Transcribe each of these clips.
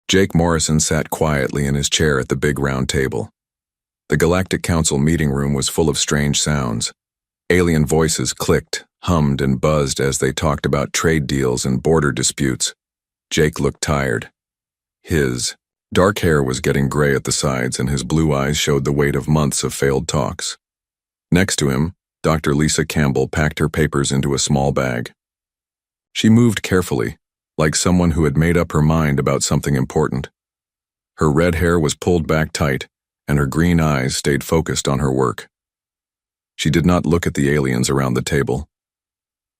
Jake Morrison sat quietly in his chair at the big round table. The Galactic Council meeting room was full of strange sounds. Alien voices clicked, hummed, and buzzed as they talked about trade deals and border disputes. Jake looked tired. His dark hair was getting gray at the sides, and his blue eyes showed the weight of months of failed talks. Next to him, Dr. Lisa Campbell packed her papers into a small bag. She moved carefully, like someone who had made up her mind about something important. Her red hair was pulled back tight, and her green eyes stayed focused on her work. She did not look at the aliens around the table.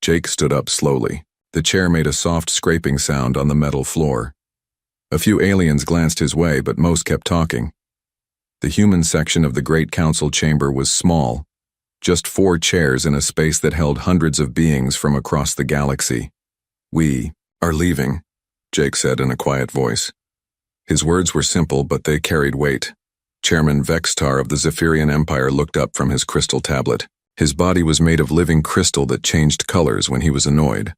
Jake stood up slowly. The chair made a soft scraping sound on the metal floor. A few aliens glanced his way, but most kept talking. The human section of the Great Council chamber was small, just 4 chairs in a space that held hundreds of beings from across the galaxy. "We are leaving," Jake said in a quiet voice. His words were simple, but they carried weight. Chairman Vextar of the Zephyrian Empire looked up from his crystal tablet. His body was made of living crystal that changed colors when he was annoyed.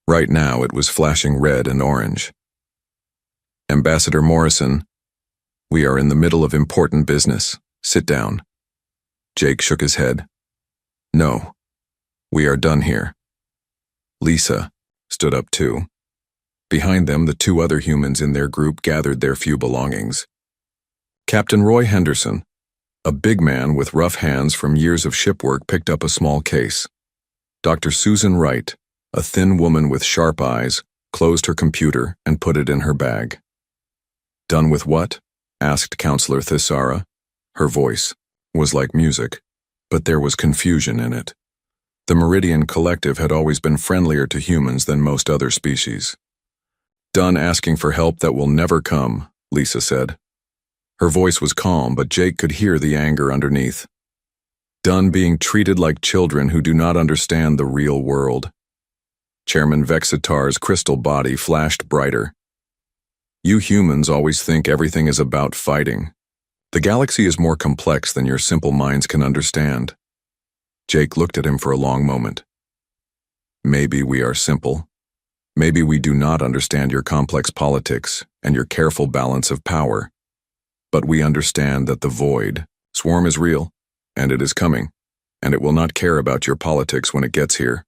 Right now it was flashing red and orange. "Ambassador Morrison, we are in the middle of important business. Sit down." Jake shook his head. "No, we are done here." Lisa stood up too. Behind them, the 2 other humans in their group gathered their few belongings. Captain Roy Henderson, a big man with rough hands from years of shipwork, picked up a small case. Dr. Susan Wright, a thin woman with sharp eyes, closed her computer and put it in her bag. "Done with what?" asked Counselor Thisara. Her voice was like music, but there was confusion in it. The Meridian Collective had always been friendlier to humans than most other species. "Done asking for help that will never come," Lisa said. Her voice was calm, but Jake could hear the anger underneath. "Done being treated like children who do not understand the real world." Chairman Vexitar's crystal body flashed brighter. "You humans always think everything is about fighting. The galaxy is more complex than your simple minds can understand." Jake looked at him for a long moment. "Maybe we are simple. Maybe we do not understand your complex politics and your careful balance of power. But we understand that the void swarm is real, and it is coming, and it will not care about your politics when it gets here."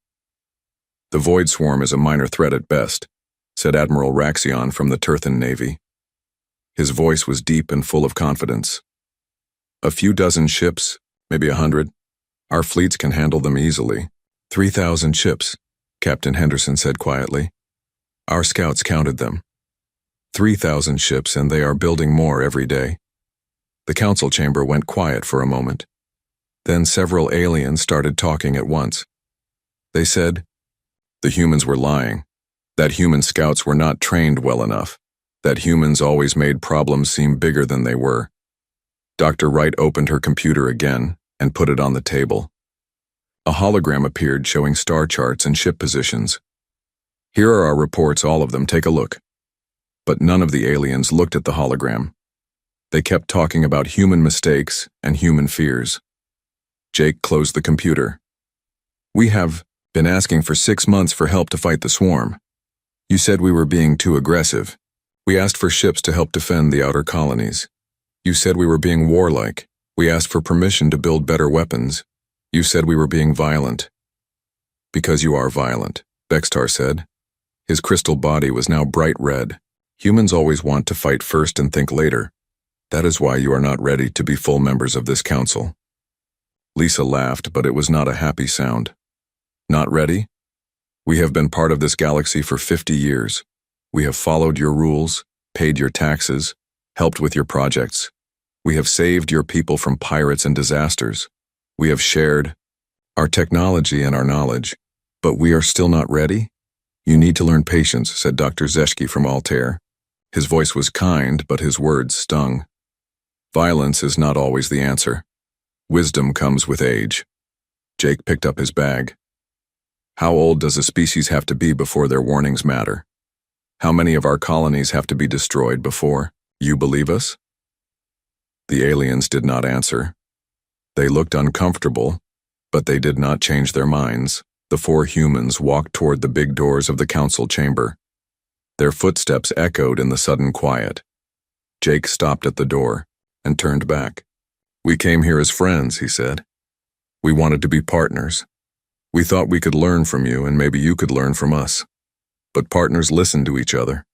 "The void swarm is a minor threat at best," said Admiral Raxion from the Turthan Navy. His voice was deep and full of confidence. "A few dozen ships, maybe 100. Our fleets can handle them easily." 3,000 ships, Captain Henderson said quietly. "Our scouts counted them. 3,000 ships, and they are building more every day." The council chamber went quiet for a moment. Then several aliens started talking at once. They said, "The humans were lying. That human scouts were not trained well enough. That humans always made problems seem bigger than they were." Dr. Wright opened her computer again and put it on the table. A hologram appeared showing star charts and ship positions. "Here are our reports, all of them. Take a look." But none of the aliens looked at the hologram. They kept talking about human mistakes and human fears. Jake closed the computer. "We have been asking for 6 months for help to fight the swarm. You said we were being too aggressive. We asked for ships to help defend the outer colonies. You said we were being warlike. We asked for permission to build better weapons. You said we were being violent." "Because you are violent," Vextar said. His crystal body was now bright red. "Humans always want to fight first and think later. That is why you are not ready to be full members of this council." Lisa laughed, but it was not a happy sound. "Not ready? We have been part of this galaxy for 50 years. We have followed your rules, paid your taxes, helped with your projects. We have saved your people from pirates and disasters. We have shared our technology and our knowledge. But we are still not ready? You need to learn patience," said Dr. Zeshki from Altair. His voice was kind, but his words stung. "Violence is not always the answer. Wisdom comes with age." Jake picked up his bag. "How old does a species have to be before their warnings matter? How many of our colonies have to be destroyed before you believe us?" The aliens did not answer. They looked uncomfortable, but they did not change their minds. The 4 humans walked toward the big doors of the council chamber. Their footsteps echoed in the sudden quiet. Jake stopped at the door and turned back. "We came here as friends," he said. "We wanted to be partners. We thought we could learn from you and maybe you could learn from us. But partners listen to each other.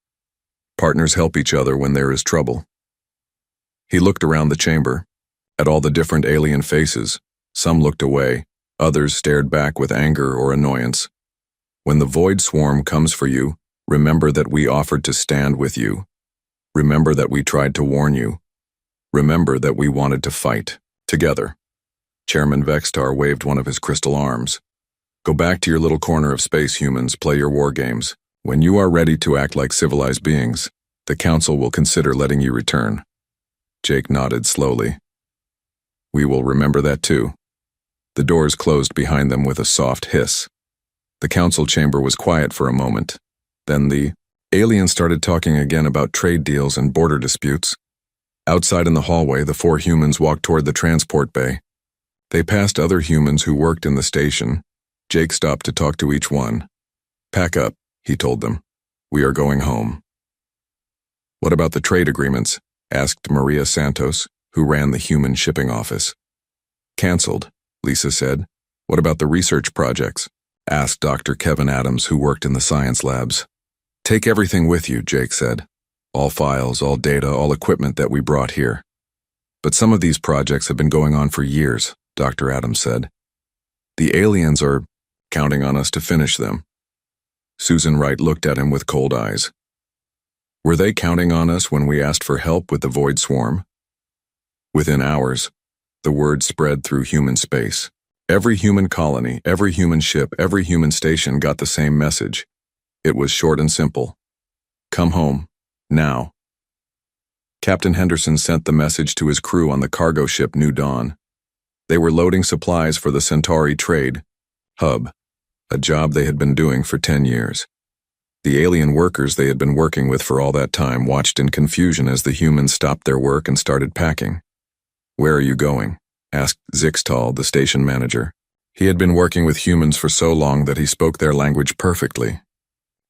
Partners help each other when there is trouble." He looked around the chamber, at all the different alien faces. Some looked away, others stared back with anger or annoyance. "When the void swarm comes for you, remember that we offered to stand with you. Remember that we tried to warn you. Remember that we wanted to fight, together." Chairman Vextar waved one of his crystal arms. "Go back to your little corner of space, humans, play your war games. When you are ready to act like civilized beings, the Council will consider letting you return." Jake nodded slowly. "We will remember that too." The doors closed behind them with a soft hiss. The Council chamber was quiet for a moment. Then the aliens started talking again about trade deals and border disputes. Outside in the hallway, the 4 humans walked toward the transport bay. They passed other humans who worked in the station. Jake stopped to talk to each one. "Pack up," he told them. "We are going home." "What about the trade agreements?" asked Maria Santos, who ran the human shipping office. "Cancelled," Lisa said. "What about the research projects?" asked Dr. Kevin Adams, who worked in the science labs. "Take everything with you," Jake said. "All files, all data, all equipment that we brought here." "But some of these projects have been going on for years," Dr. Adams said. "The aliens are counting on us to finish them." Susan Wright looked at him with cold eyes. "Were they counting on us when we asked for help with the void swarm?" Within hours, the word spread through human space. Every human colony, every human ship, every human station got the same message. It was short and simple. "Come home, now." Captain Henderson sent the message to his crew on the cargo ship New Dawn. They were loading supplies for the Centauri trade hub, a job they had been doing for 10 years. The alien workers they had been working with for all that time watched in confusion as the humans stopped their work and started packing. "Where are you going?" asked Zixtal, the station manager. He had been working with humans for so long that he spoke their language perfectly.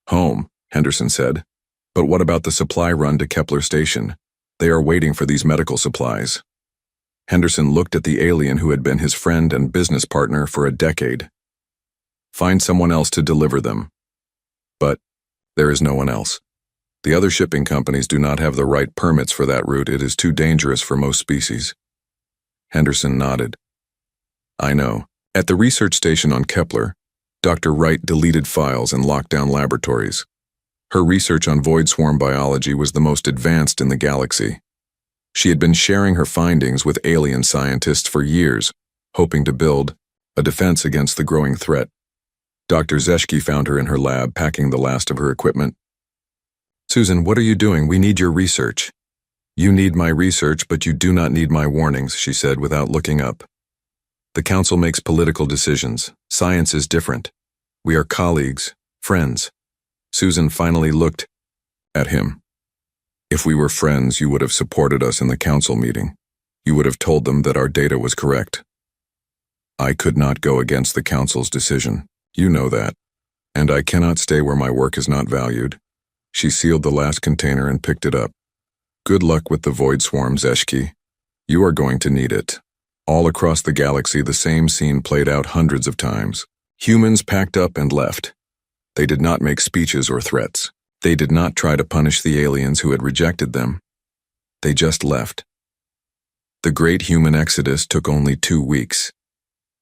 "Home," Henderson said. "But what about the supply run to Kepler Station? They are waiting for these medical supplies." Henderson looked at the alien who had been his friend and business partner for a decade. "Find someone else to deliver them." "But there is no one else. The other shipping companies do not have the right permits for that route. It is too dangerous for most species." Henderson nodded. "I know. At the research station on Kepler, Dr. Wright deleted files and locked down laboratories. Her research on void swarm biology was the most advanced in the galaxy. She had been sharing her findings with alien scientists for years, hoping to build a defense against the growing threat. Dr. Zeschke found her in her lab packing the last of her equipment. "Susan, what are you doing? We need your research." "You need my research, but you do not need my warnings," she said without looking up. "The Council makes political decisions. Science is different. We are colleagues, friends." Susan finally looked at him. "If we were friends, you would have supported us in the Council meeting. You would have told them that our data was correct." "I could not go against the Council's decision. You know that. And I cannot stay where my work is not valued." She sealed the last container and picked it up. "Good luck with the void swarm, Zeschke. You are going to need it." All across the galaxy, the same scene played out hundreds of times. Humans packed up and left. They did not make speeches or threats. They did not try to punish the aliens who had rejected them. They just left. The great human exodus took only 2 weeks.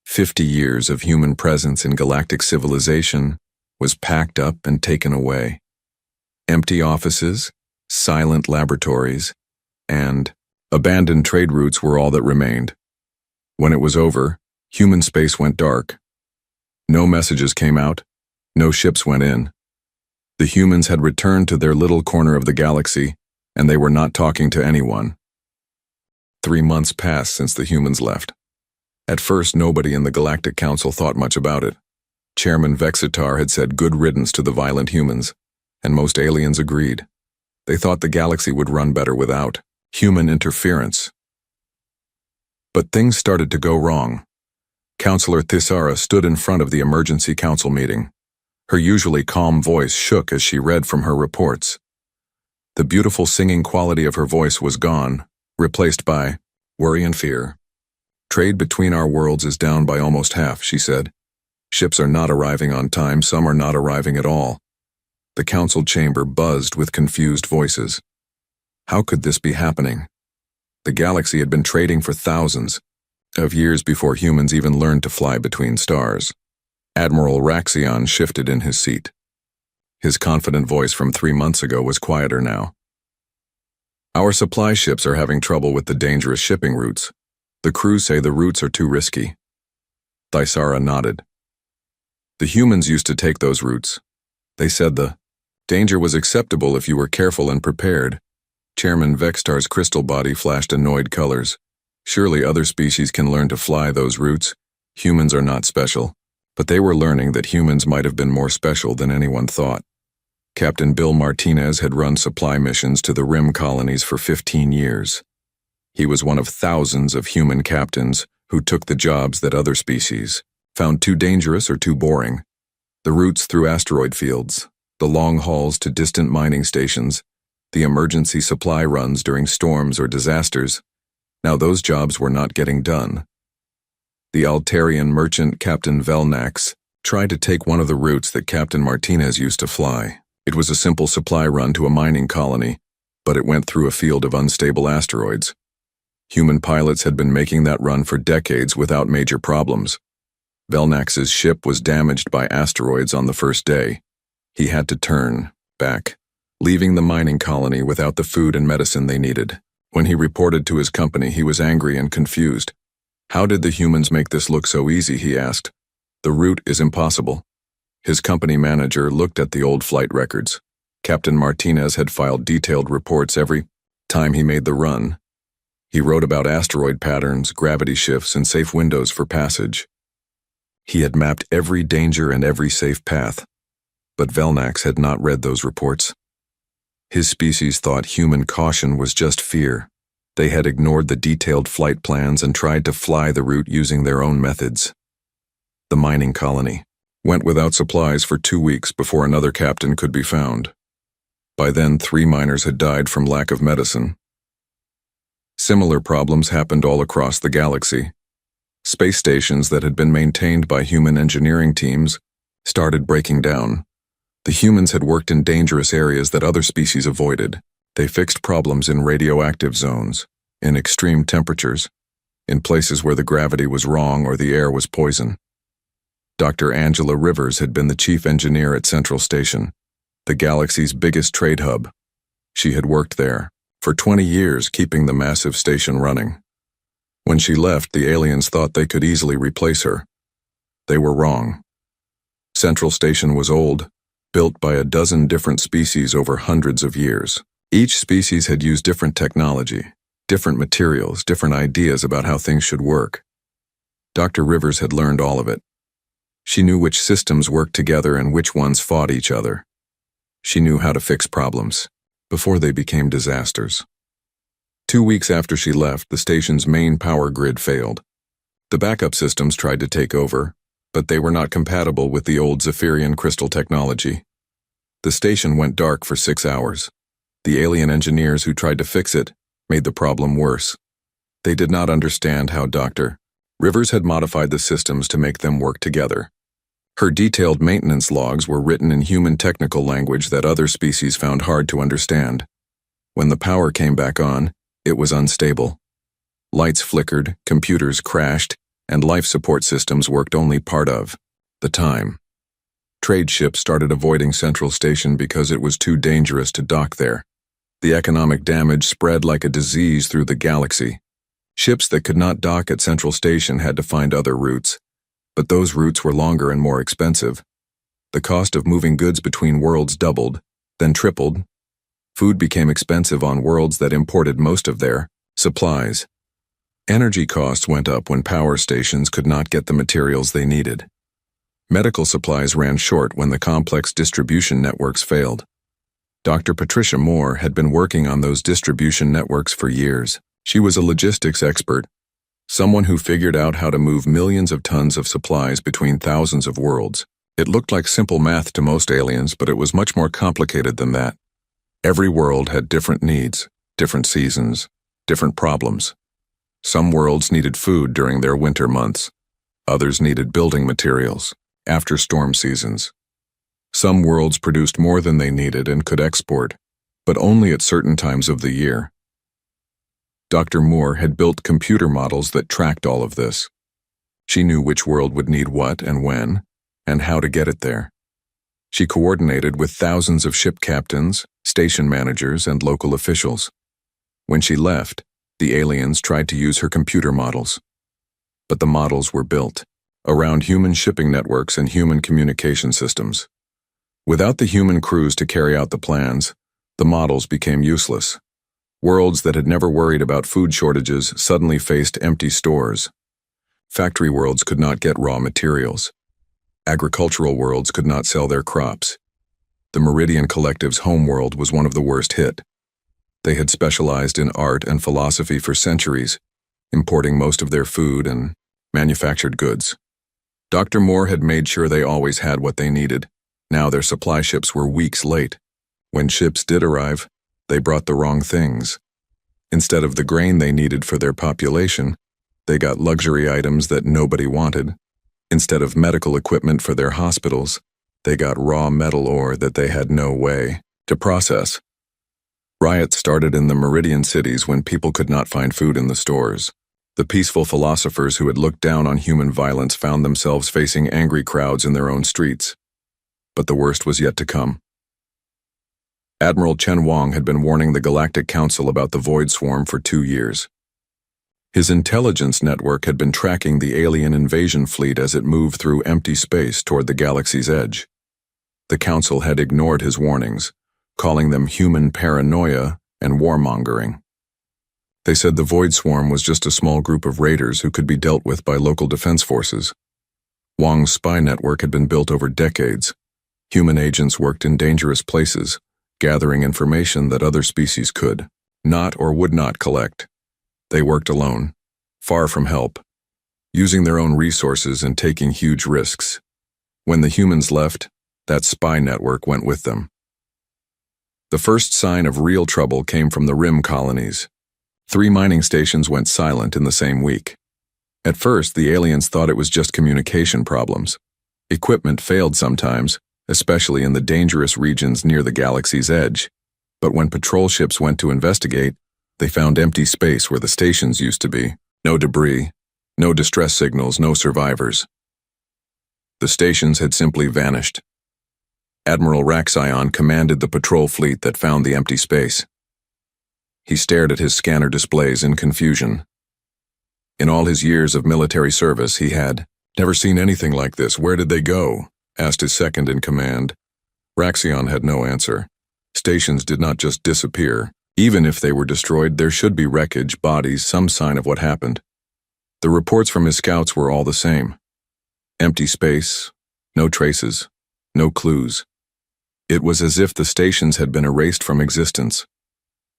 50 years of human presence in galactic civilization was packed up and taken away. Empty offices, silent laboratories, and abandoned trade routes were all that remained. When it was over, human space went dark. No messages came out. No ships went in. The humans had returned to their little corner of the galaxy, and they were not talking to anyone. 3 months passed since the humans left. At first, nobody in the Galactic Council thought much about it. Chairman Vexitar had said good riddance to the violent humans, and most aliens agreed. They thought the galaxy would run better without human interference. But things started to go wrong. Councillor Thisara stood in front of the emergency council meeting. Her usually calm voice shook as she read from her reports. The beautiful singing quality of her voice was gone, replaced by worry and fear. Trade between our worlds is down by almost half, she said. Ships are not arriving on time, some are not arriving at all. The council chamber buzzed with confused voices. How could this be happening? The galaxy had been trading for thousands of years before humans even learned to fly between stars. Admiral Raxion shifted in his seat. His confident voice from 3 months ago was quieter now. Our supply ships are having trouble with the dangerous shipping routes. The crew say the routes are too risky. Thaisara nodded. The humans used to take those routes. They said the danger was acceptable if you were careful and prepared. Chairman Vextar's crystal body flashed annoyed colors. Surely other species can learn to fly those routes. Humans are not special. But they were learning that humans might have been more special than anyone thought. Captain Bill Martinez had run supply missions to the Rim colonies for 15 years. He was one of thousands of human captains who took the jobs that other species found too dangerous or too boring. The routes through asteroid fields, the long hauls to distant mining stations, the emergency supply runs during storms or disasters. Now those jobs were not getting done. The Altarian merchant Captain Velnax tried to take one of the routes that Captain Martinez used to fly. It was a simple supply run to a mining colony, but it went through a field of unstable asteroids. Human pilots had been making that run for decades without major problems. Velnax's ship was damaged by asteroids on the first day. He had to turn back, leaving the mining colony without the food and medicine they needed. When he reported to his company, he was angry and confused. How did the humans make this look so easy, he asked. The route is impossible. His company manager looked at the old flight records. Captain Martinez had filed detailed reports every time he made the run. He wrote about asteroid patterns, gravity shifts, and safe windows for passage. He had mapped every danger and every safe path. But Velnax had not read those reports. His species thought human caution was just fear. They had ignored the detailed flight plans and tried to fly the route using their own methods. The mining colony went without supplies for 2 weeks before another captain could be found. By then, 3 miners had died from lack of medicine. Similar problems happened all across the galaxy. Space stations that had been maintained by human engineering teams started breaking down. The humans had worked in dangerous areas that other species avoided. They fixed problems in radioactive zones, in extreme temperatures, in places where the gravity was wrong or the air was poison. Dr. Angela Rivers had been the chief engineer at Central Station, the galaxy's biggest trade hub. She had worked there for 20 years, keeping the massive station running. When she left, the aliens thought they could easily replace her. They were wrong. Central Station was old, built by a dozen different species over hundreds of years. Each species had used different technology, different materials, different ideas about how things should work. Dr. Rivers had learned all of it. She knew which systems worked together and which ones fought each other. She knew how to fix problems before they became disasters. 2 weeks after she left, the station's main power grid failed. The backup systems tried to take over, but they were not compatible with the old Zephyrian crystal technology. The station went dark for 6 hours. The alien engineers who tried to fix it made the problem worse. They did not understand how Dr. Rivers had modified the systems to make them work together. Her detailed maintenance logs were written in human technical language that other species found hard to understand. When the power came back on, it was unstable. Lights flickered, computers crashed, and life support systems worked only part of the time. Trade ships started avoiding Central Station because it was too dangerous to dock there. The economic damage spread like a disease through the galaxy. Ships that could not dock at Central Station had to find other routes, but those routes were longer and more expensive. The cost of moving goods between worlds doubled, then tripled. Food became expensive on worlds that imported most of their supplies. Energy costs went up when power stations could not get the materials they needed. Medical supplies ran short when the complex distribution networks failed. Dr. Patricia Moore had been working on those distribution networks for years. She was a logistics expert, someone who figured out how to move millions of tons of supplies between thousands of worlds. It looked like simple math to most aliens, but it was much more complicated than that. Every world had different needs, different seasons, different problems. Some worlds needed food during their winter months. Others needed building materials after storm seasons. Some worlds produced more than they needed and could export, but only at certain times of the year. Dr. Moore had built computer models that tracked all of this. She knew which world would need what and when, and how to get it there. She coordinated with thousands of ship captains, station managers, and local officials. When she left, the aliens tried to use her computer models. But the models were built around human shipping networks and human communication systems. Without the human crews to carry out the plans, the models became useless. Worlds that had never worried about food shortages suddenly faced empty stores. Factory worlds could not get raw materials. Agricultural worlds could not sell their crops. The Meridian Collective's homeworld was one of the worst hit. They had specialized in art and philosophy for centuries, importing most of their food and manufactured goods. Dr. Moore had made sure they always had what they needed. Now their supply ships were weeks late. When ships did arrive, they brought the wrong things. Instead of the grain they needed for their population, they got luxury items that nobody wanted. Instead of medical equipment for their hospitals, they got raw metal ore that they had no way to process. Riots started in the Meridian cities when people could not find food in the stores. The peaceful philosophers who had looked down on human violence found themselves facing angry crowds in their own streets. But the worst was yet to come. Admiral Chen Wang had been warning the Galactic Council about the Void Swarm for 2 years. His intelligence network had been tracking the alien invasion fleet as it moved through empty space toward the galaxy's edge. The Council had ignored his warnings, calling them human paranoia and warmongering. They said the Void Swarm was just a small group of raiders who could be dealt with by local defense forces. Wang's spy network had been built over decades. Human agents worked in dangerous places, gathering information that other species could not or would not collect. They worked alone, far from help, using their own resources and taking huge risks. When the humans left, that spy network went with them. The first sign of real trouble came from the Rim colonies. 3 mining stations went silent in the same week. At first, the aliens thought it was just communication problems. Equipment failed sometimes, especially in the dangerous regions near the galaxy's edge. But when patrol ships went to investigate, they found empty space where the stations used to be. No debris, no distress signals, no survivors. The stations had simply vanished. Admiral Raxion commanded the patrol fleet that found the empty space. He stared at his scanner displays in confusion. In all his years of military service, he had never seen anything like this. Where did they go? Asked his second in command. Raxion had no answer. Stations did not just disappear. Even if they were destroyed, there should be wreckage, bodies, some sign of what happened. The reports from his scouts were all the same. Empty space, no traces, no clues. It was as if the stations had been erased from existence.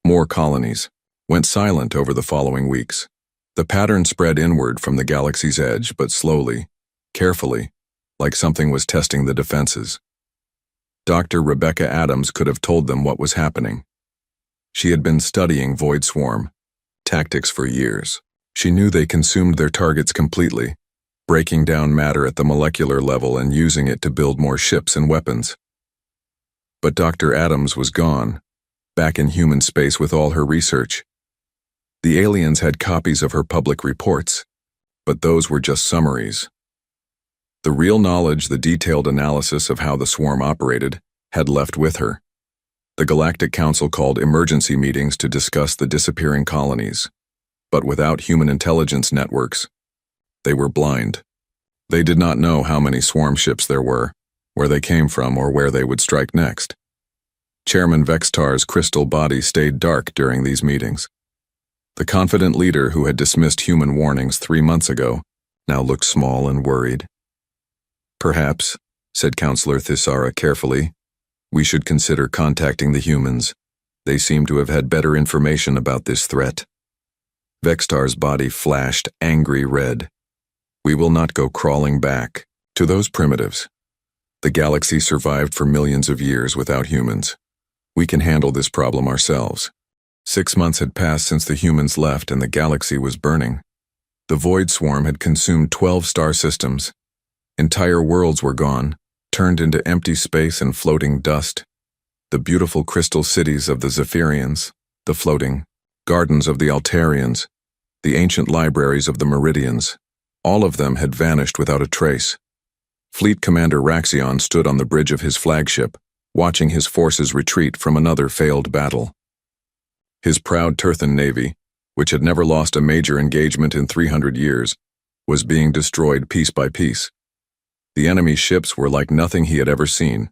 More colonies went silent over the following weeks. The pattern spread inward from the galaxy's edge, but slowly, carefully, like something was testing the defenses. Dr. Rebecca Adams could have told them what was happening. She had been studying Void Swarm tactics for years. She knew they consumed their targets completely, breaking down matter at the molecular level and using it to build more ships and weapons. But Dr. Adams was gone, back in human space with all her research. The aliens had copies of her public reports, but those were just summaries. The real knowledge, the detailed analysis of how the swarm operated, had left with her. The Galactic Council called emergency meetings to discuss the disappearing colonies. But without human intelligence networks, they were blind. They did not know how many swarm ships there were, where they came from, or where they would strike next. Chairman Vextar's crystal body stayed dark during these meetings. The confident leader who had dismissed human warnings 3 months ago now looked small and worried. Perhaps, said Counselor Thisara carefully, we should consider contacting the humans. They seem to have had better information about this threat. Vextar's body flashed angry red. We will not go crawling back to those primitives. The galaxy survived for millions of years without humans. We can handle this problem ourselves. 6 months had passed since the humans left and the galaxy was burning. The void swarm had consumed 12 star systems. Entire worlds were gone, turned into empty space and floating dust. The beautiful crystal cities of the Zephyrians, the floating gardens of the Altarians, the ancient libraries of the Meridians, all of them had vanished without a trace. Fleet Commander Raxion stood on the bridge of his flagship, watching his forces retreat from another failed battle. His proud Turthan navy, which had never lost a major engagement in 300 years, was being destroyed piece by piece. The enemy ships were like nothing he had ever seen.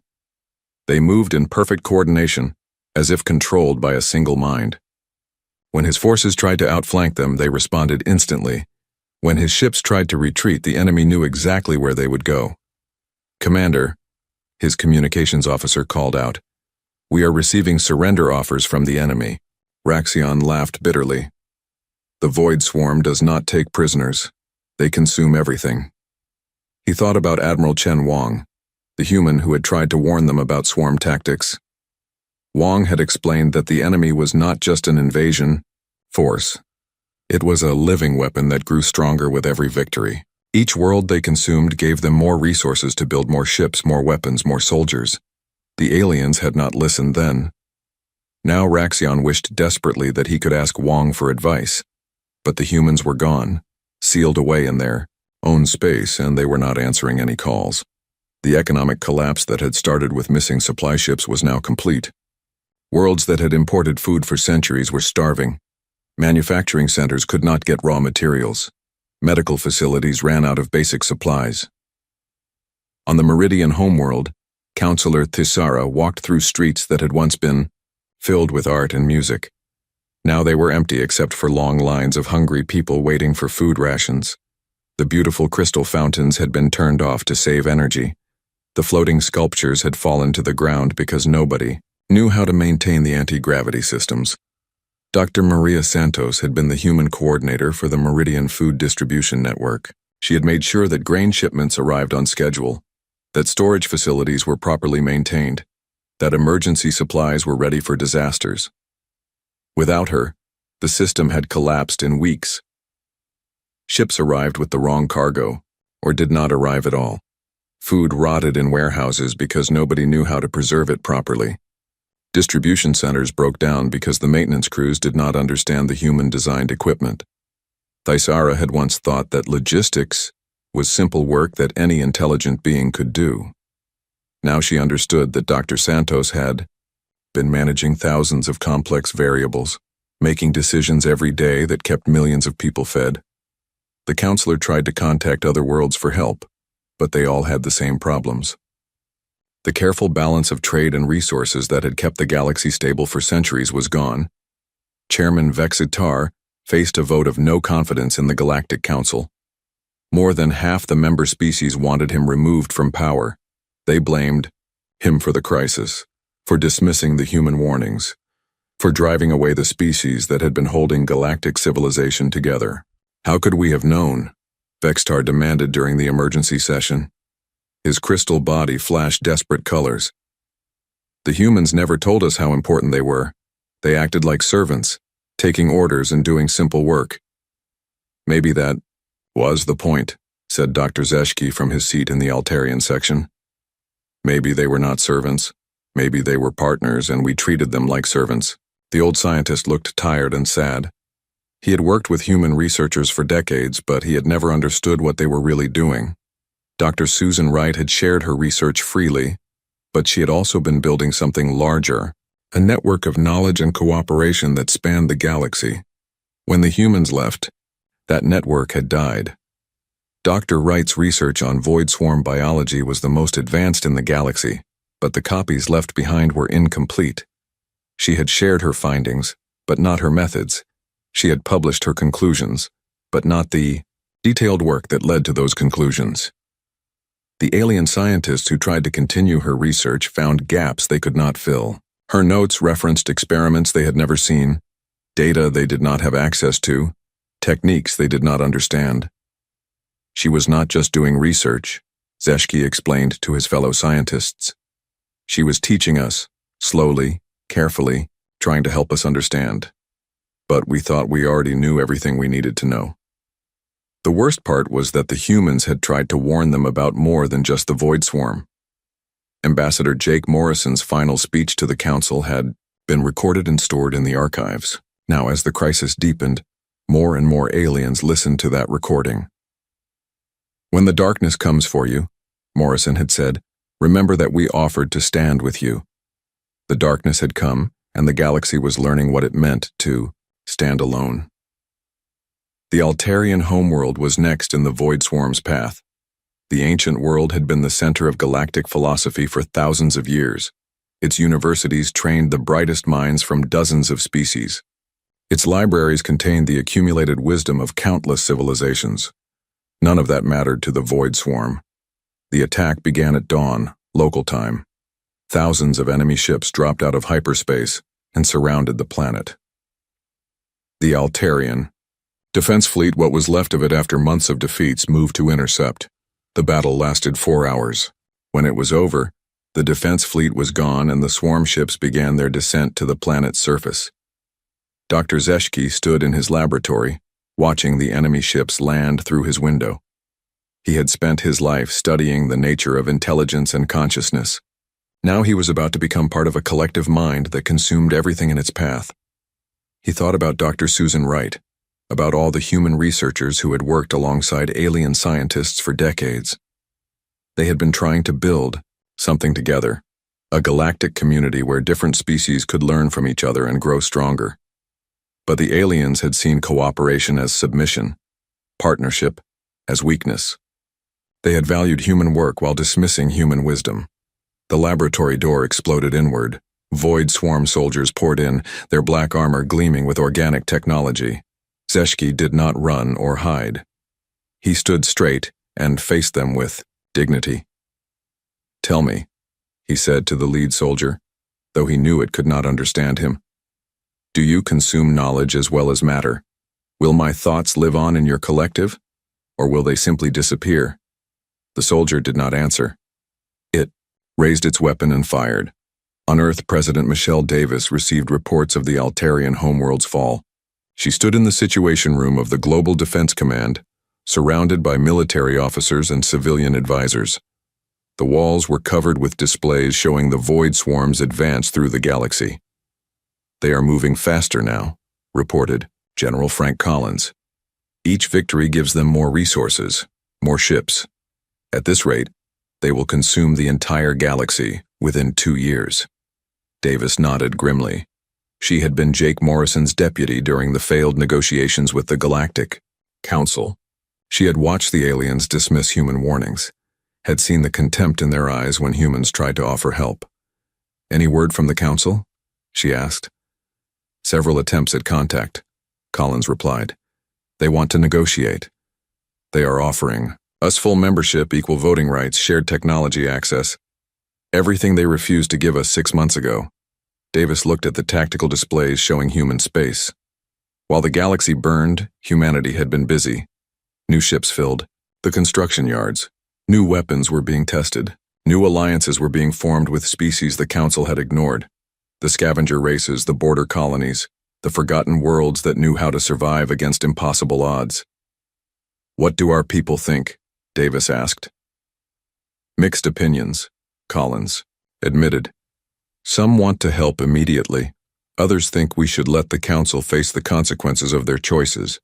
They moved in perfect coordination, as if controlled by a single mind. When his forces tried to outflank them, they responded instantly. When his ships tried to retreat, the enemy knew exactly where they would go. "Commander," his communications officer called out, "we are receiving surrender offers from the enemy." Raxion laughed bitterly. "The void swarm does not take prisoners. They consume everything." He thought about Admiral Chen Wang, the human who had tried to warn them about swarm tactics. Wang had explained that the enemy was not just an invasion force. It was a living weapon that grew stronger with every victory. Each world they consumed gave them more resources to build more ships, more weapons, more soldiers. The aliens had not listened then. Now Raxion wished desperately that he could ask Wang for advice, but the humans were gone, sealed away in their own space, and they were not answering any calls. The economic collapse that had started with missing supply ships was now complete. Worlds that had imported food for centuries were starving. Manufacturing centers could not get raw materials. Medical facilities ran out of basic supplies. On the Meridian homeworld, Counselor Thisara walked through streets that had once been filled with art and music. Now they were empty except for long lines of hungry people waiting for food rations. The beautiful crystal fountains had been turned off to save energy. The floating sculptures had fallen to the ground because nobody knew how to maintain the anti-gravity systems. Dr. Maria Santos had been the human coordinator for the Meridian Food Distribution Network. She had made sure that grain shipments arrived on schedule, that storage facilities were properly maintained, that emergency supplies were ready for disasters. Without her, the system had collapsed in weeks. Ships arrived with the wrong cargo, or did not arrive at all. Food rotted in warehouses because nobody knew how to preserve it properly. Distribution centers broke down because the maintenance crews did not understand the human-designed equipment. Thisara had once thought that logistics was simple work that any intelligent being could do. Now she understood that Dr. Santos had been managing thousands of complex variables, making decisions every day that kept millions of people fed. The counselor tried to contact other worlds for help, but they all had the same problems. The careful balance of trade and resources that had kept the galaxy stable for centuries was gone. Chairman Vexitar faced a vote of no confidence in the Galactic Council. More than half the member species wanted him removed from power. They blamed him for the crisis, for dismissing the human warnings, for driving away the species that had been holding galactic civilization together. "How could we have known?" Vexitar demanded during the emergency session. His crystal body flashed desperate colors. "The humans never told us how important they were. They acted like servants, taking orders and doing simple work." "Maybe that was the point," said Dr. Zeshki from his seat in the Altarian section. "Maybe they were not servants. Maybe they were partners and we treated them like servants." The old scientist looked tired and sad. He had worked with human researchers for decades, but he had never understood what they were really doing. Dr. Susan Wright had shared her research freely, but she had also been building something larger, a network of knowledge and cooperation that spanned the galaxy. When the humans left, that network had died. Dr. Wright's research on void swarm biology was the most advanced in the galaxy, but the copies left behind were incomplete. She had shared her findings, but not her methods. She had published her conclusions, but not the detailed work that led to those conclusions. The alien scientists who tried to continue her research found gaps they could not fill. Her notes referenced experiments they had never seen, data they did not have access to, techniques they did not understand. She was not just doing research, Zeshki explained to his fellow scientists. She was teaching us, slowly, carefully, trying to help us understand. But we thought we already knew everything we needed to know. The worst part was that the humans had tried to warn them about more than just the void swarm. Ambassador Jake Morrison's final speech to the council had been recorded and stored in the archives. Now, as the crisis deepened, more and more aliens listened to that recording. "When the darkness comes for you," Morrison had said, "remember that we offered to stand with you." The darkness had come, and the galaxy was learning what it meant to stand alone. The Altarian homeworld was next in the void swarm's path. The ancient world had been the center of galactic philosophy for thousands of years. Its universities trained the brightest minds from dozens of species. Its libraries contained the accumulated wisdom of countless civilizations. None of that mattered to the void swarm. The attack began at dawn, local time. Thousands of enemy ships dropped out of hyperspace and surrounded the planet. The Altarian Defense Fleet, what was left of it after months of defeats, moved to intercept. The battle lasted 4 hours. When it was over, the defense fleet was gone and the swarm ships began their descent to the planet's surface. Dr. Zeshki stood in his laboratory, watching the enemy ships land through his window. He had spent his life studying the nature of intelligence and consciousness. Now he was about to become part of a collective mind that consumed everything in its path. He thought about Dr. Susan Wright, about all the human researchers who had worked alongside alien scientists for decades. They had been trying to build something together, a galactic community where different species could learn from each other and grow stronger. But the aliens had seen cooperation as submission, partnership as weakness. They had valued human work while dismissing human wisdom. The laboratory door exploded inward. Void swarm soldiers poured in, their black armor gleaming with organic technology. Zeshki did not run or hide. He stood straight and faced them with dignity. "Tell me," he said to the lead soldier, though he knew it could not understand him. "Do you consume knowledge as well as matter? Will my thoughts live on in your collective, or will they simply disappear?" The soldier did not answer. It raised its weapon and fired. On Earth, President Michelle Davis received reports of the Altarian homeworld's fall. She stood in the Situation Room of the Global Defense Command, surrounded by military officers and civilian advisors. The walls were covered with displays showing the void swarms advance through the galaxy. "They are moving faster now," reported General Frank Collins. "Each victory gives them more resources, more ships. At this rate, they will consume the entire galaxy within 2 years." Davis nodded grimly. She had been Jake Morrison's deputy during the failed negotiations with the Galactic Council. She had watched the aliens dismiss human warnings, had seen the contempt in their eyes when humans tried to offer help. "Any word from the Council?" she asked. "Several attempts at contact," Collins replied. "They want to negotiate. They are offering us full membership, equal voting rights, shared technology access. Everything they refused to give us 6 months ago." Davis looked at the tactical displays showing human space. While the galaxy burned, humanity had been busy. New ships filled the construction yards. New weapons were being tested. New alliances were being formed with species the Council had ignored. The scavenger races, the border colonies, the forgotten worlds that knew how to survive against impossible odds. "What do our people think?" Davis asked. "Mixed opinions," Collins admitted. "Some want to help immediately. Others think we should let the Council face the consequences of their choices.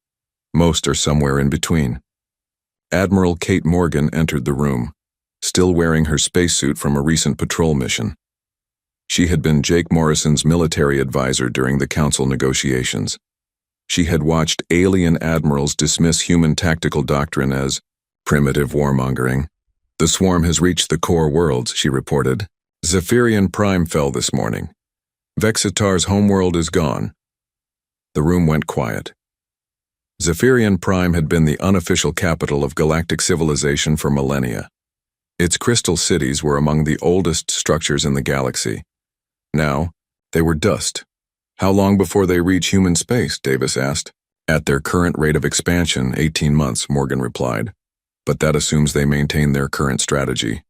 Most are somewhere in between." Admiral Kate Morgan entered the room, still wearing her spacesuit from a recent patrol mission. She had been Jake Morrison's military advisor during the Council negotiations. She had watched alien admirals dismiss human tactical doctrine as primitive warmongering. "The swarm has reached the core worlds," she reported. "Zephyrian Prime fell this morning. Vexitar's homeworld is gone." The room went quiet. Zephyrian Prime had been the unofficial capital of galactic civilization for millennia. Its crystal cities were among the oldest structures in the galaxy. Now, they were dust. "How long before they reach human space?" Davis asked. "At their current rate of expansion, 18 months, Morgan replied. but that assumes they maintain their current strategy.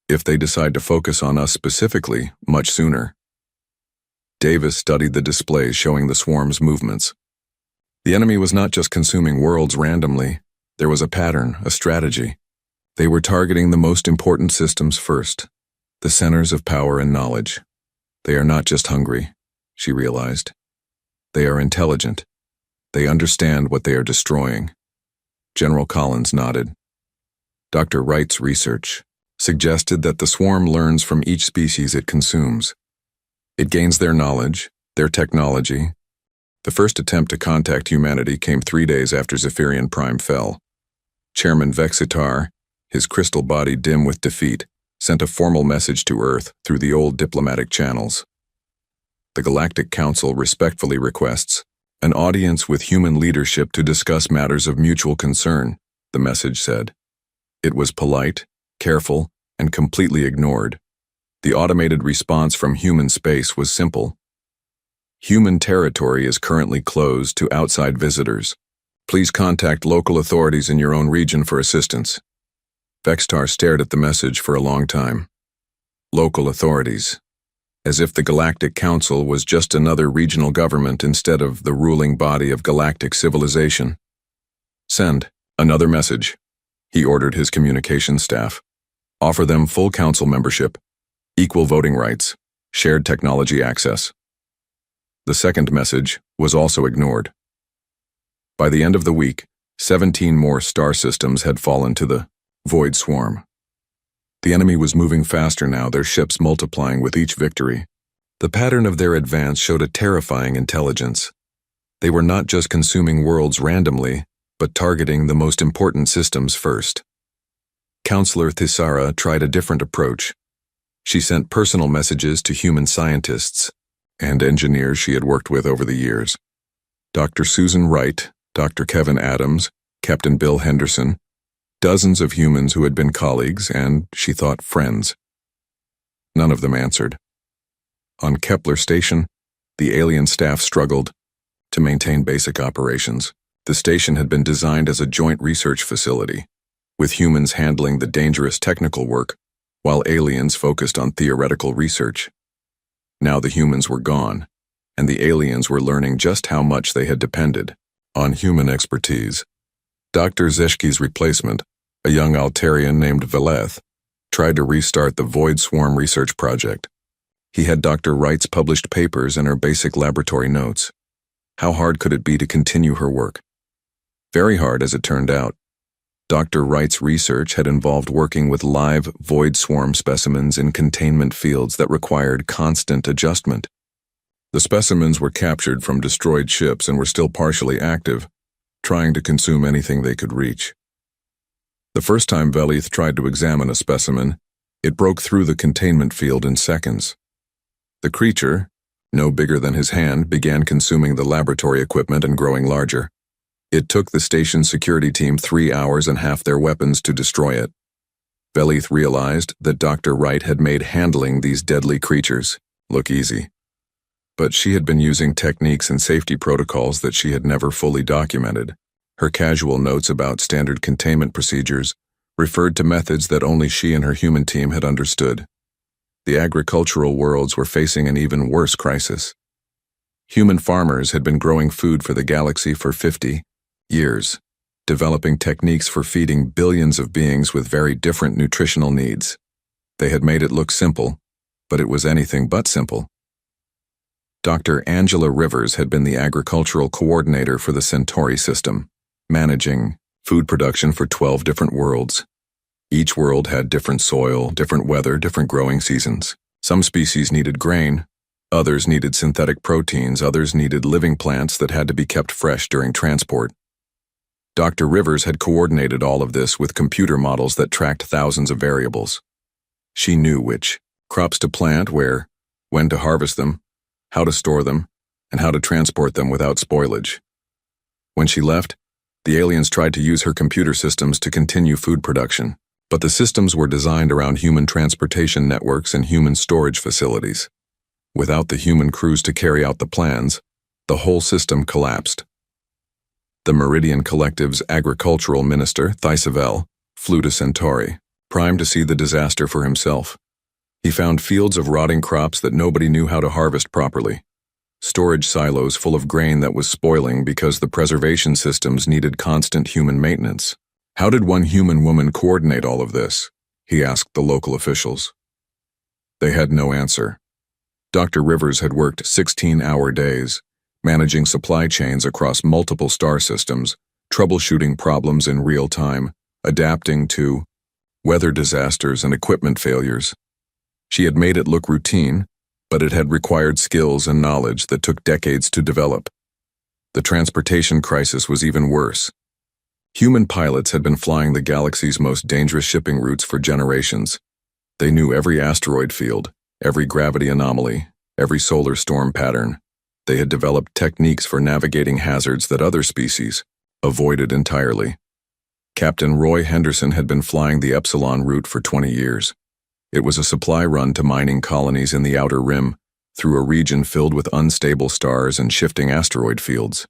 If they decide to focus on us specifically, much sooner. Davis studied the displays showing the swarm's movements. The enemy was not just consuming worlds randomly. There was a pattern, a strategy. They were targeting the most important systems first, the centers of power and knowledge. They are not just hungry, she realized. They are intelligent. They understand what they are destroying. General Collins nodded. Dr. Wright's research suggested that the swarm learns from each species it consumes. It gains their knowledge, their technology. The first attempt to contact humanity came 3 days after Zephyrian Prime fell. Chairman Vexitar, his crystal body dim with defeat, sent a formal message to Earth through the old diplomatic channels. The Galactic Council respectfully requests an audience with human leadership to discuss matters of mutual concern, the message said. It was polite, careful, and completely ignored. The automated response from human space was simple. Human territory is currently closed to outside visitors. Please contact local authorities in your own region for assistance. Vexitar stared at the message for a long time. Local authorities. As if the Galactic Council was just another regional government instead of the ruling body of galactic civilization. Send another message, he ordered his communications staff. Offer them full council membership, equal voting rights, shared technology access. The second message was also ignored. By the end of the week, 17 more star systems had fallen to the void swarm. The enemy was moving faster now, their ships multiplying with each victory. The pattern of their advance showed a terrifying intelligence. They were not just consuming worlds randomly, but targeting the most important systems first. Counselor Thisara tried a different approach. She sent personal messages to human scientists and engineers she had worked with over the years. Dr. Susan Wright, Dr. Kevin Adams, Captain Bill Henderson, dozens of humans who had been colleagues and, she thought, friends. None of them answered. On Kepler Station, the alien staff struggled to maintain basic operations. The station had been designed as a joint research facility, with humans handling the dangerous technical work, while aliens focused on theoretical research. Now the humans were gone, and the aliens were learning just how much they had depended on human expertise. Dr. Zeshki's replacement, a young Altarian named Veleth, tried to restart the Void Swarm research project. He had Dr. Wright's published papers and her basic laboratory notes. How hard could it be to continue her work? Very hard, as it turned out. Dr. Wright's research had involved working with live void swarm specimens in containment fields that required constant adjustment. The specimens were captured from destroyed ships and were still partially active, trying to consume anything they could reach. The first time Veleth tried to examine a specimen, it broke through the containment field in seconds. The creature, no bigger than his hand, began consuming the laboratory equipment and growing larger. It took the station's security team 3 hours and half their weapons to destroy it. Veleth realized that Dr. Wright had made handling these deadly creatures look easy. But she had been using techniques and safety protocols that she had never fully documented. Her casual notes about standard containment procedures referred to methods that only she and her human team had understood. The agricultural worlds were facing an even worse crisis. Human farmers had been growing food for the galaxy for 50 years, developing techniques for feeding billions of beings with very different nutritional needs. They had made it look simple, but it was anything but simple. Dr. Angela Rivers had been the agricultural coordinator for the Centauri system, managing food production for 12 different worlds. Each world had different soil, different weather, different growing seasons. Some species needed grain, others needed synthetic proteins, others needed living plants that had to be kept fresh during transport. Dr. Rivers had coordinated all of this with computer models that tracked thousands of variables. She knew which crops to plant, where, when to harvest them, how to store them, and how to transport them without spoilage. When she left, the aliens tried to use her computer systems to continue food production, but the systems were designed around human transportation networks and human storage facilities. Without the human crews to carry out the plans, the whole system collapsed. The Meridian Collective's agricultural minister, Thysavel, flew to Centauri, primed to see the disaster for himself. He found fields of rotting crops that nobody knew how to harvest properly, storage silos full of grain that was spoiling because the preservation systems needed constant human maintenance. How did one human woman coordinate all of this? He asked the local officials. They had no answer. Dr. Rivers had worked 16-hour days, managing supply chains across multiple star systems, troubleshooting problems in real time, adapting to weather disasters and equipment failures. She had made it look routine, but it had required skills and knowledge that took decades to develop. The transportation crisis was even worse. Human pilots had been flying the galaxy's most dangerous shipping routes for generations. They knew every asteroid field, every gravity anomaly, every solar storm pattern. They had developed techniques for navigating hazards that other species avoided entirely. Captain Roy Henderson had been flying the Epsilon route for 20 years. It was a supply run to mining colonies in the outer rim, through a region filled with unstable stars and shifting asteroid fields.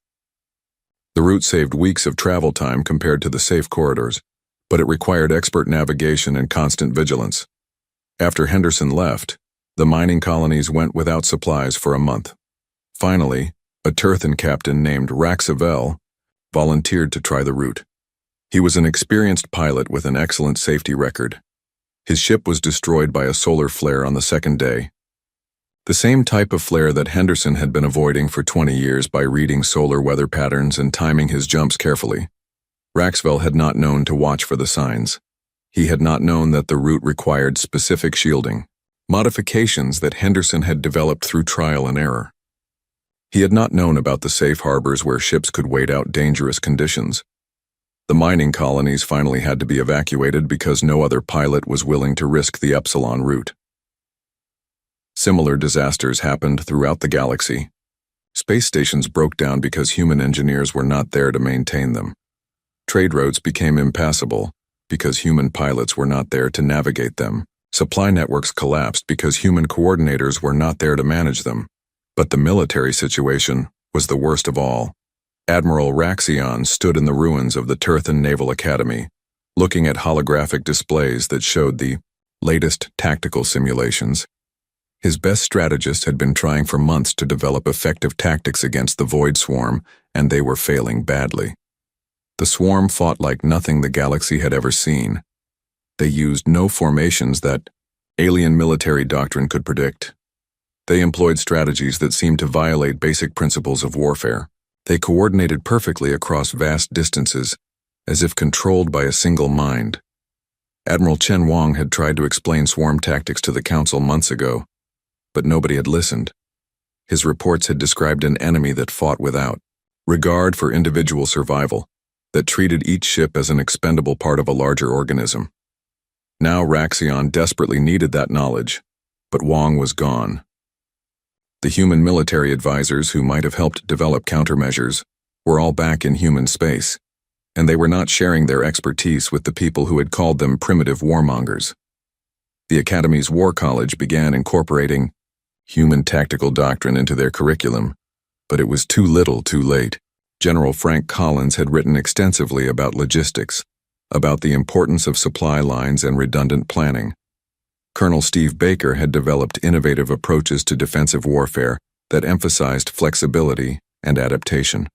The route saved weeks of travel time compared to the safe corridors, but it required expert navigation and constant vigilance. After Henderson left, the mining colonies went without supplies for a month. Finally, a Turthan captain named Raxivel volunteered to try the route. He was an experienced pilot with an excellent safety record. His ship was destroyed by a solar flare on the second day. The same type of flare that Henderson had been avoiding for 20 years by reading solar weather patterns and timing his jumps carefully. Raxivel had not known to watch for the signs. He had not known that the route required specific shielding, modifications that Henderson had developed through trial and error. He had not known about the safe harbors where ships could wait out dangerous conditions. The mining colonies finally had to be evacuated because no other pilot was willing to risk the Epsilon route. Similar disasters happened throughout the galaxy. Space stations broke down because human engineers were not there to maintain them. Trade routes became impassable because human pilots were not there to navigate them. Supply networks collapsed because human coordinators were not there to manage them. But the military situation was the worst of all. Admiral Raxion stood in the ruins of the Turthan Naval Academy, looking at holographic displays that showed the latest tactical simulations. His best strategists had been trying for months to develop effective tactics against the Void Swarm, and they were failing badly. The Swarm fought like nothing the galaxy had ever seen. They used no formations that alien military doctrine could predict. They employed strategies that seemed to violate basic principles of warfare. They coordinated perfectly across vast distances, as if controlled by a single mind. Admiral Chen Wang had tried to explain swarm tactics to the Council months ago, but nobody had listened. His reports had described an enemy that fought without regard for individual survival, that treated each ship as an expendable part of a larger organism. Now Raxion desperately needed that knowledge, but Wang was gone. The human military advisors who might have helped develop countermeasures were all back in human space, and they were not sharing their expertise with the people who had called them primitive warmongers. The Academy's War College began incorporating human tactical doctrine into their curriculum, but it was too little too late. General Frank Collins had written extensively about logistics, about the importance of supply lines and redundant planning. Colonel Steve Baker had developed innovative approaches to defensive warfare that emphasized flexibility and adaptation.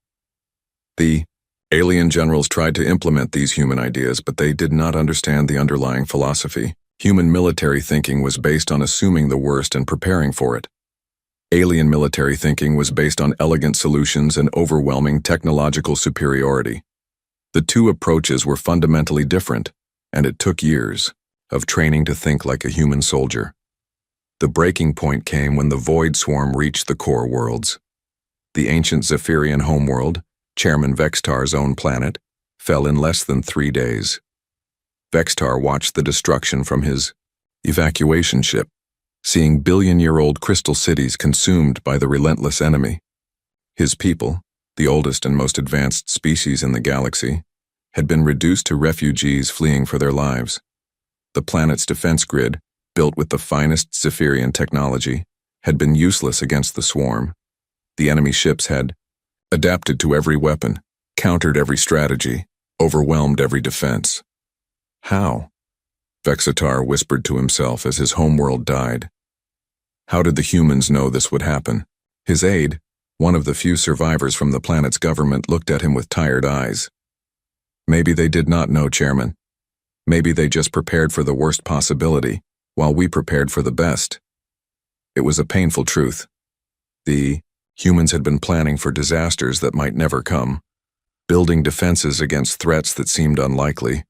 The alien generals tried to implement these human ideas, but they did not understand the underlying philosophy. Human military thinking was based on assuming the worst and preparing for it. Alien military thinking was based on elegant solutions and overwhelming technological superiority. The two approaches were fundamentally different, and it took years of training to think like a human soldier. The breaking point came when the Void Swarm reached the core worlds. The ancient Zephyrian homeworld, Chairman Vextar's own planet, fell in less than 3 days. Vextar watched the destruction from his evacuation ship, seeing billion-year-old crystal cities consumed by the relentless enemy. His people, the oldest and most advanced species in the galaxy, had been reduced to refugees fleeing for their lives. The planet's defense grid, built with the finest Zephyrian technology, had been useless against the swarm. The enemy ships had adapted to every weapon, countered every strategy, overwhelmed every defense. How? Vexitar whispered to himself as his homeworld died. How did the humans know this would happen? His aide, one of the few survivors from the planet's government, looked at him with tired eyes. Maybe they did not know, Chairman. Maybe they just prepared for the worst possibility, while we prepared for the best. It was a painful truth. The humans had been planning for disasters that might never come, building defenses against threats that seemed unlikely,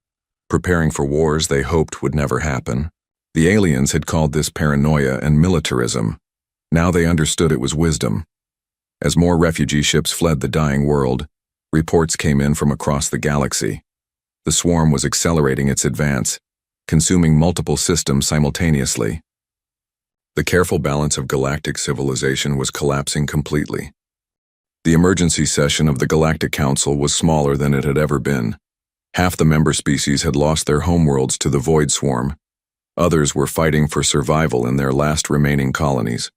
preparing for wars they hoped would never happen. The aliens had called this paranoia and militarism. Now they understood it was wisdom. As more refugee ships fled the dying world, reports came in from across the galaxy. The swarm was accelerating its advance, consuming multiple systems simultaneously. The careful balance of galactic civilization was collapsing completely. The emergency session of the Galactic Council was smaller than it had ever been. Half the member species had lost their homeworlds to the Void Swarm. Others were fighting for survival in their last remaining colonies.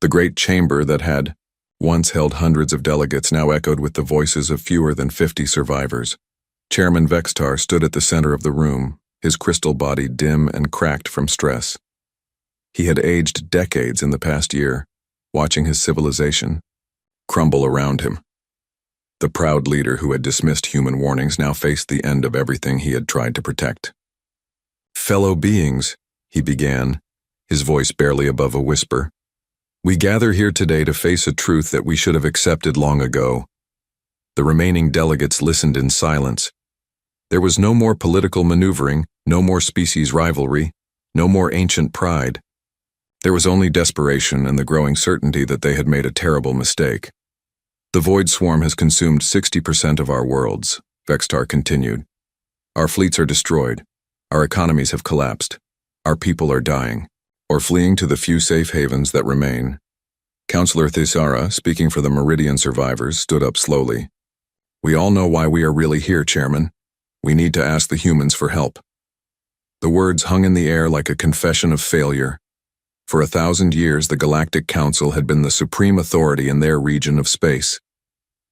The great chamber that had once held hundreds of delegates now echoed with the voices of fewer than 50 survivors. Chairman Vexitar stood at the center of the room, his crystal body dim and cracked from stress. He had aged decades in the past year, watching his civilization crumble around him. The proud leader who had dismissed human warnings now faced the end of everything he had tried to protect. "Fellow beings," he began, his voice barely above a whisper, "we gather here today to face a truth that we should have accepted long ago." The remaining delegates listened in silence. There was no more political maneuvering, no more species rivalry, no more ancient pride. There was only desperation and the growing certainty that they had made a terrible mistake. "The Void Swarm has consumed 60% of our worlds," Vexitar continued. "Our fleets are destroyed. Our economies have collapsed. Our people are dying, or fleeing to the few safe havens that remain." Counselor Thisara, speaking for the Meridian survivors, stood up slowly. "We all know why we are really here, Chairman. We need to ask the humans for help." The words hung in the air like a confession of failure. For 1,000 years, the Galactic Council had been the supreme authority in their region of space.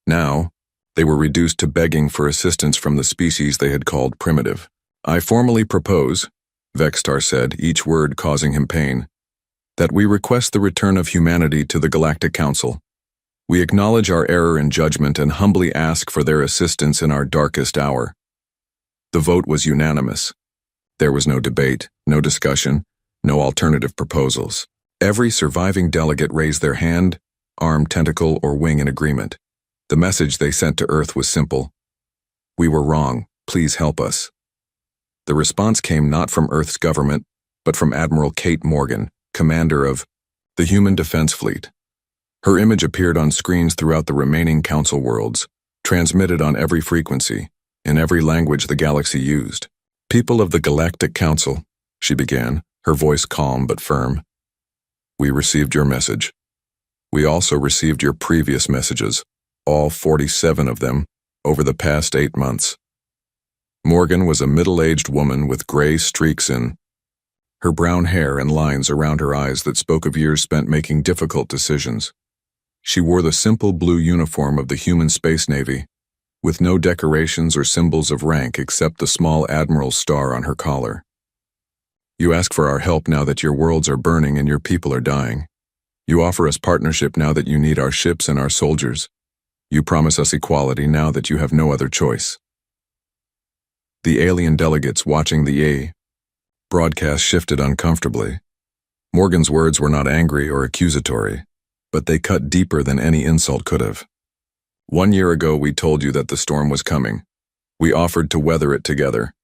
Now, they were reduced to begging for assistance from the species they had called primitive. "I formally propose," Vexitar said, each word causing him pain, "that we request the return of humanity to the Galactic Council. We acknowledge our error in judgment and humbly ask for their assistance in our darkest hour." The vote was unanimous. There was no debate, no discussion, no alternative proposals. Every surviving delegate raised their hand, arm, tentacle, or wing in agreement. The message they sent to Earth was simple: "We were wrong, please help us." The response came not from Earth's government, but from Admiral Kate Morgan, commander of the Human Defense Fleet. Her image appeared on screens throughout the remaining Council worlds, transmitted on every frequency, in every language the galaxy used. "People of the Galactic Council," she began, her voice calm but firm. "We received your message. We also received your previous messages, all 47 of them, over the past 8 months. Morgan was a middle-aged woman with gray streaks in her brown hair and lines around her eyes that spoke of years spent making difficult decisions. She wore the simple blue uniform of the human space navy, with no decorations or symbols of rank except the small admiral's star on her collar. You ask for our help now that your worlds are burning and your people are dying. You offer us partnership now that you need our ships and our soldiers. You promise us equality now that you have no other choice." The alien delegates watching the broadcast shifted uncomfortably. Morgan's words were not angry or accusatory, but they cut deeper than any insult could have. "1 year ago we told you that the storm was coming. We offered to weather it together.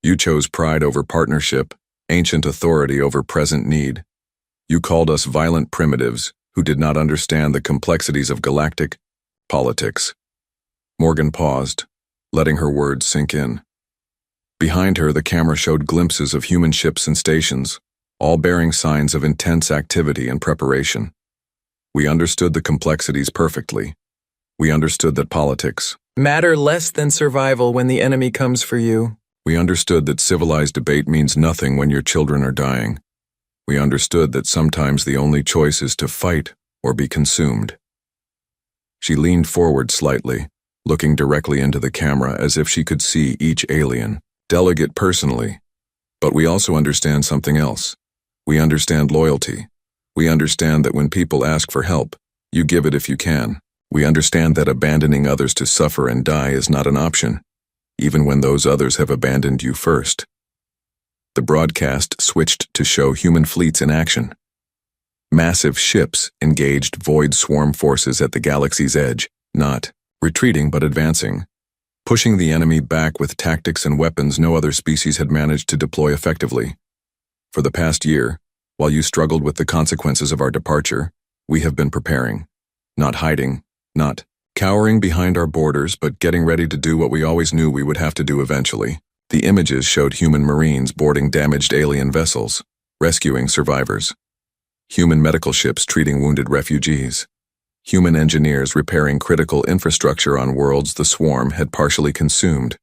You chose pride over partnership, ancient authority over present need. You called us violent primitives who did not understand the complexities of galactic politics." Morgan paused, letting her words sink in. Behind her, the camera showed glimpses of human ships and stations, all bearing signs of intense activity and preparation. "We understood the complexities perfectly. We understood that politics matter less than survival when the enemy comes for you. We understood that civilized debate means nothing when your children are dying. We understood that sometimes the only choice is to fight or be consumed." She leaned forward slightly, looking directly into the camera as if she could see each alien, delegate personally. But we also understand something else. We understand loyalty. We understand that when people ask for help, you give it if you can. We understand that abandoning others to suffer and die is not an option, even when those others have abandoned you first. The broadcast switched to show human fleets in action. Massive ships engaged void swarm forces at the galaxy's edge, not retreating but advancing, pushing the enemy back with tactics and weapons no other species had managed to deploy effectively. For the past year, while you struggled with the consequences of our departure, we have been preparing, not hiding, not cowering behind our borders, but getting ready to do what we always knew we would have to do eventually. The images showed human marines boarding damaged alien vessels, rescuing survivors, human medical ships treating wounded refugees, human engineers repairing critical infrastructure on worlds the swarm had partially consumed.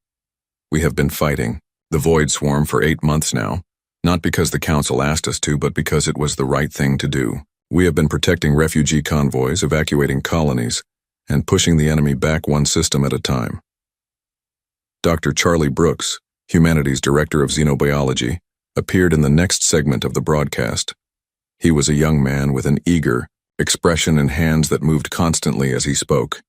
We have been fighting the void swarm for 8 months now, not because the Council asked us to, but because it was the right thing to do. We have been protecting refugee convoys, evacuating colonies, and pushing the enemy back one system at a time. Dr. Charlie Brooks, Humanities Director of Xenobiology, appeared in the next segment of the broadcast. He was a young man with an eager expression and hands that moved constantly as he spoke,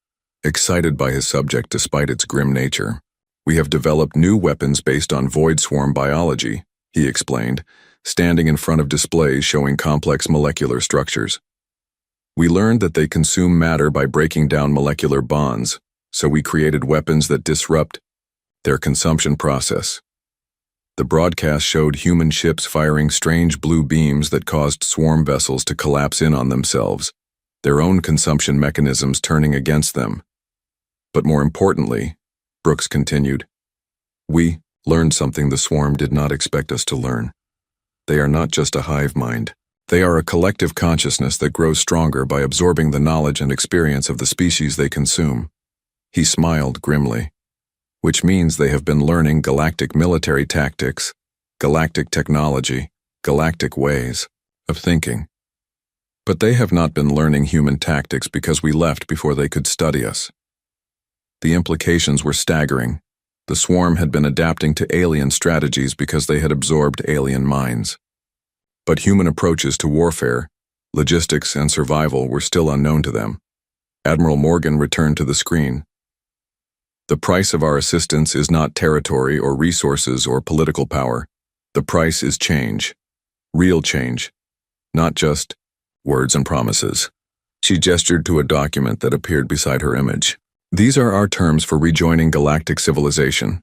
excited by his subject despite its grim nature. We have developed new weapons based on void swarm biology, he explained, standing in front of displays showing complex molecular structures. We learned that they consume matter by breaking down molecular bonds, so we created weapons that disrupt their consumption process. The broadcast showed human ships firing strange blue beams that caused swarm vessels to collapse in on themselves, their own consumption mechanisms turning against them. But more importantly, Brooks continued, we learned something the swarm did not expect us to learn. They are not just a hive mind. They are a collective consciousness that grows stronger by absorbing the knowledge and experience of the species they consume. He smiled grimly. Which means they have been learning galactic military tactics, galactic technology, galactic ways of thinking. But they have not been learning human tactics because we left before they could study us. The implications were staggering. The swarm had been adapting to alien strategies because they had absorbed alien minds. But human approaches to warfare, logistics, and survival were still unknown to them. Admiral Morgan returned to the screen. The price of our assistance is not territory or resources or political power. The price is change. Real change. Not just words and promises. She gestured to a document that appeared beside her image. These are our terms for rejoining galactic civilization.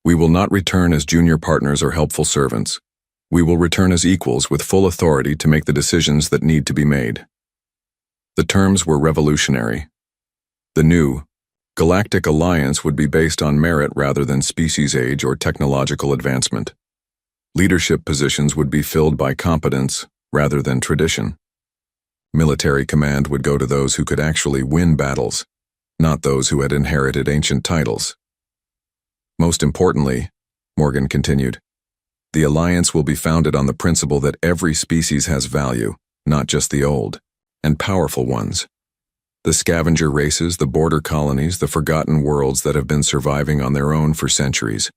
We will not return as junior partners or helpful servants. We will return as equals with full authority to make the decisions that need to be made. The terms were revolutionary. The new Galactic Alliance would be based on merit rather than species age or technological advancement. Leadership positions would be filled by competence rather than tradition. Military command would go to those who could actually win battles, not those who had inherited ancient titles. Most importantly, Morgan continued, the Alliance will be founded on the principle that every species has value, not just the old and powerful ones. The scavenger races, the border colonies, the forgotten worlds that have been surviving on their own for centuries.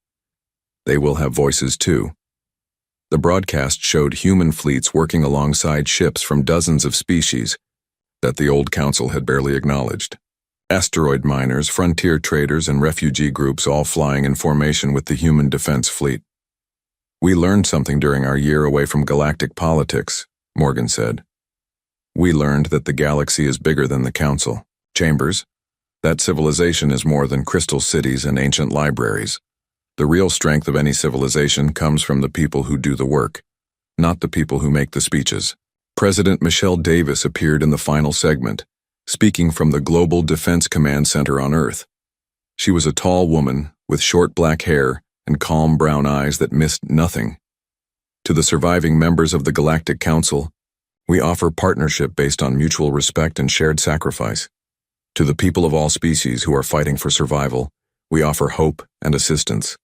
They will have voices too. The broadcast showed human fleets working alongside ships from dozens of species that the old council had barely acknowledged. Asteroid miners, frontier traders, and refugee groups all flying in formation with the human defense fleet. We learned something during our year away from galactic politics, Morgan said. We learned that the galaxy is bigger than the Council. Chambers, that civilization is more than crystal cities and ancient libraries. The real strength of any civilization comes from the people who do the work, not the people who make the speeches. President Michelle Davis appeared in the final segment, speaking from the Global Defense Command Center on Earth. She was a tall woman with short black hair and calm brown eyes that missed nothing. To the surviving members of the Galactic Council, we offer partnership based on mutual respect and shared sacrifice. To the people of all species who are fighting for survival, we offer hope and assistance.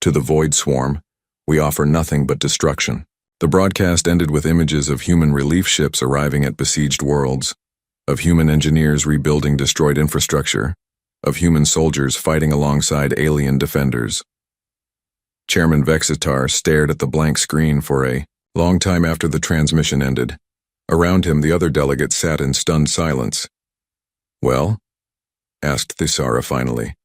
To the void swarm, we offer nothing but destruction. The broadcast ended with images of human relief ships arriving at besieged worlds, of human engineers rebuilding destroyed infrastructure, of human soldiers fighting alongside alien defenders. Chairman Vexitar stared at the blank screen for a long time after the transmission ended. Around him, the other delegates sat in stunned silence. "Well?" asked Thisara finally.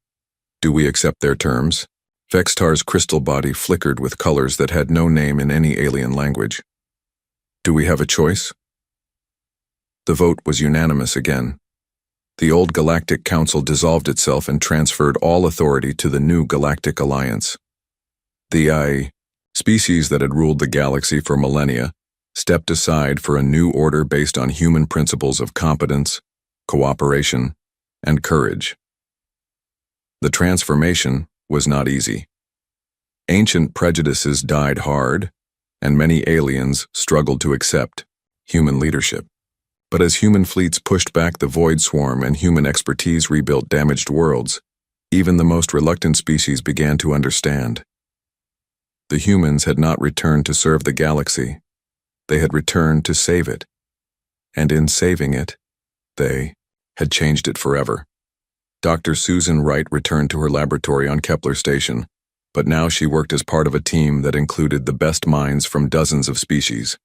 "Do we accept their terms?" Vexitar's crystal body flickered with colors that had no name in any alien language. "Do we have a choice?" The vote was unanimous again. The old Galactic Council dissolved itself and transferred all authority to the new Galactic Alliance. The species that had ruled the galaxy for millennia stepped aside for a new order based on human principles of competence, cooperation, and courage. The transformation was not easy. Ancient prejudices died hard, and many aliens struggled to accept human leadership. But as human fleets pushed back the void swarm and human expertise rebuilt damaged worlds, even the most reluctant species began to understand. The humans had not returned to serve the galaxy. They had returned to save it. And in saving it, they had changed it forever. Dr. Susan Wright returned to her laboratory on Kepler Station, but now she worked as part of a team that included the best minds from dozens of species.